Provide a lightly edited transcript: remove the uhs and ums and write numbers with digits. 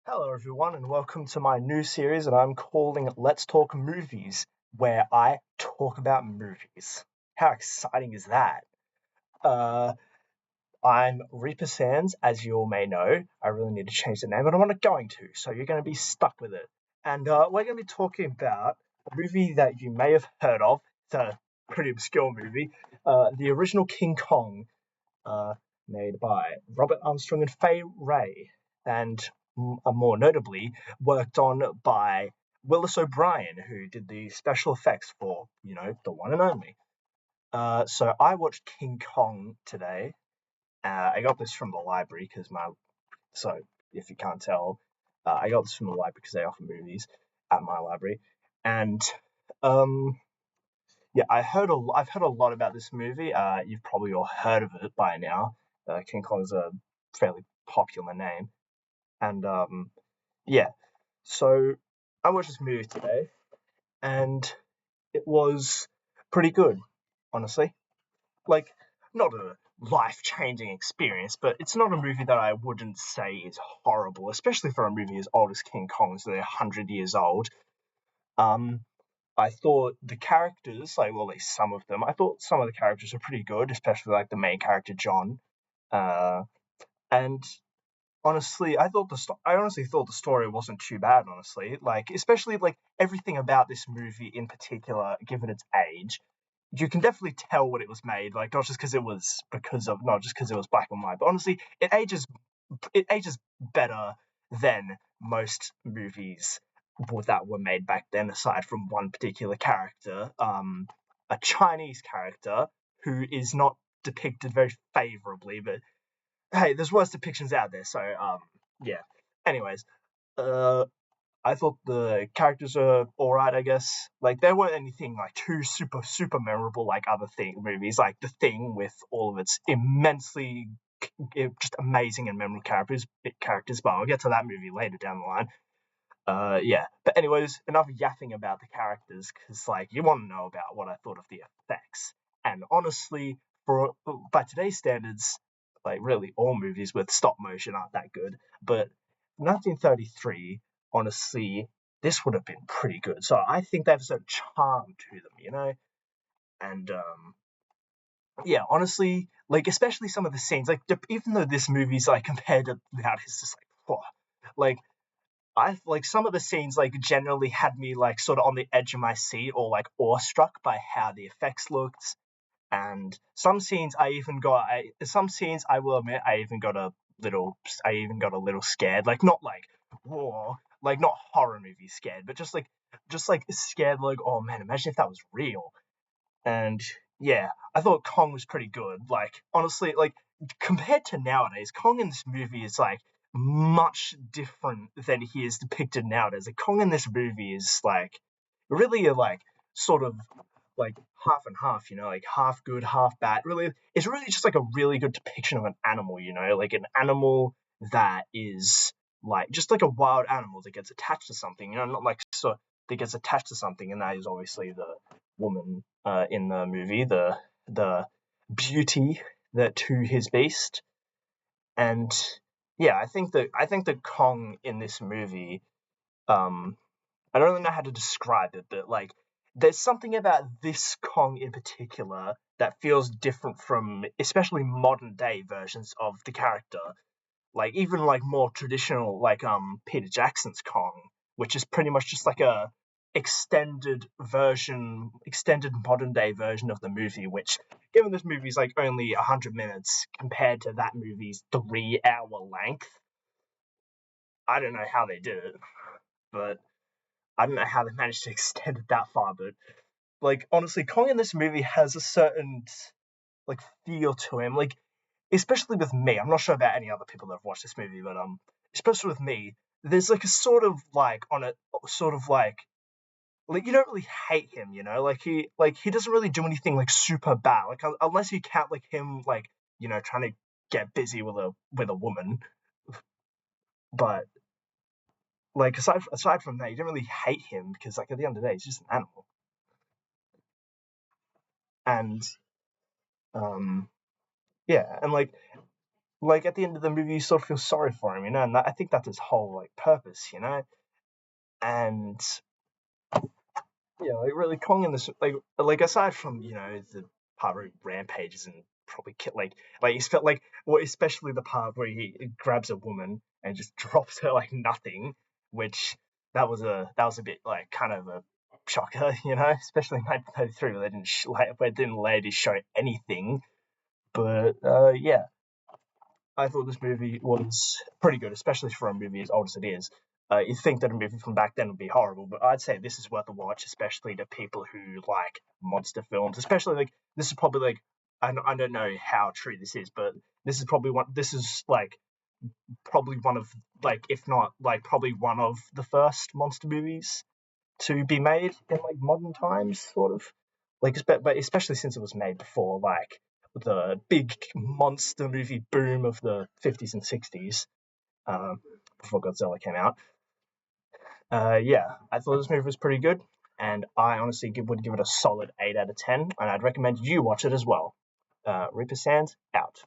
Hello, everyone, and welcome to my new series that I'm calling Let's Talk Movies, where I talk about movies. How exciting is that? Uh, I'm Reaper Sands, as you all may know. I really need to change the name, but I'm not going to, so you're going to be stuck with it. And we're going to be talking about a movie that you may have heard of. It's a pretty obscure movie. The original King Kong, uh, made by Robert Armstrong and Fay Ray, and more notably worked on by Willis O'Brien, who did the special effects for, the one and only. So I watched King Kong today. I got this from the library so if you can't tell, I got this from the library because they offer movies at my library. And um, yeah, I've heard a lot about this movie. You've probably all heard of it by now. King Kong is a fairly popular name, and yeah. So I watched this movie today, and it was pretty good, honestly. Like, not a life-changing experience, but it's not a movie that I wouldn't say is horrible, especially for a movie as old as King Kong, so they're 100 years old. Um, I thought the characters, like, well, at least some of them, I thought some of the characters were pretty good, especially like the main character John. Uh, and honestly, I honestly thought the story wasn't too bad. Honestly, like especially like everything about this movie in particular, given its age, you can definitely tell when it was made. Like not just because it was black and white, but honestly, it ages better than most movies that were made back then, aside from one particular character, a Chinese character who is not depicted very favorably. But hey, there's worse depictions out there, so yeah. Anyways, uh, I thought the characters were alright, I guess. Like, there weren't anything like too super memorable like other movies, like The Thing with all of its immensely just amazing and memorable characters. But I'll get to that movie later down the line. Yeah. But anyways, enough yapping about the characters, because like you want to know about what I thought of the effects. And honestly, for by today's standards, like really all movies with stop motion aren't that good. But 1933, honestly, this would have been pretty good. So I think they have a certain charm to them. And yeah, honestly, like especially some of the scenes, like even though this movie's like compared to that, it's just like, like I like some of the scenes like generally had me like sort of on the edge of my seat or like awestruck by how the effects looked. And some scenes I will admit I even got a little scared, like not like whoa, like not horror movie scared, but just like scared, like, oh man, imagine if that was real. And yeah, I thought Kong was pretty good. Like honestly, like compared to nowadays, Kong in this movie is like much different than he is depicted nowadays. Like Kong in this movie is like really like sort of like half and half, like half good, half bad. Really, it's really just like a really good depiction of an animal, like an animal that is like just like a wild animal that gets attached to something, not like so that gets attached to something, and that is obviously the woman in the movie, the beauty that to his beast. And yeah, I think that Kong in this movie, um, I don't really know how to describe it, but like there's something about this Kong in particular that feels different from especially modern day versions of the character. Like even like more traditional, like Peter Jackson's Kong, which is pretty much just like a extended modern day version of the movie, which given this movie's like only 100 minutes compared to that movie's 3 hour length, I don't know how they did it. But I don't know how they managed to extend it that far. But like honestly, Kong in this movie has a certain like feel to him. Like especially with me, I'm not sure about any other people that have watched this movie, but especially with me, there's like a sort of like on a sort of like you don't really hate him, like he doesn't really do anything like super bad, like unless you count like him like trying to get busy with a woman. But like aside from that, you don't really hate him because like at the end of the day, he's just an animal. And um yeah, and like like at the end of the movie, you sort of feel sorry for him, and I think that's his whole like purpose, and like really Kong in this like aside from the part where he rampages and probably kill like he felt like well especially the part where he grabs a woman and just drops her like nothing, which that was a bit like kind of a shocker, especially in 1933 where they didn't where didn't ladies show anything, but yeah. I thought this movie was pretty good, especially for a movie as old as it is. You'd think that a movie from back then would be horrible, but I'd say this is worth a watch, especially to people who like monster films. Especially like this is probably like I don't know how true this is, but this is probably one. This is like probably one of like if not like probably one of the first monster movies to be made in like modern times, sort of. Like, but especially since it was made before like the big monster movie boom of the 50s and 60s, um, before Godzilla came out. Yeah, I thought this movie was pretty good, and I honestly would give it a solid 8 out of 10, and I'd recommend you watch it as well. Reaper Sands out.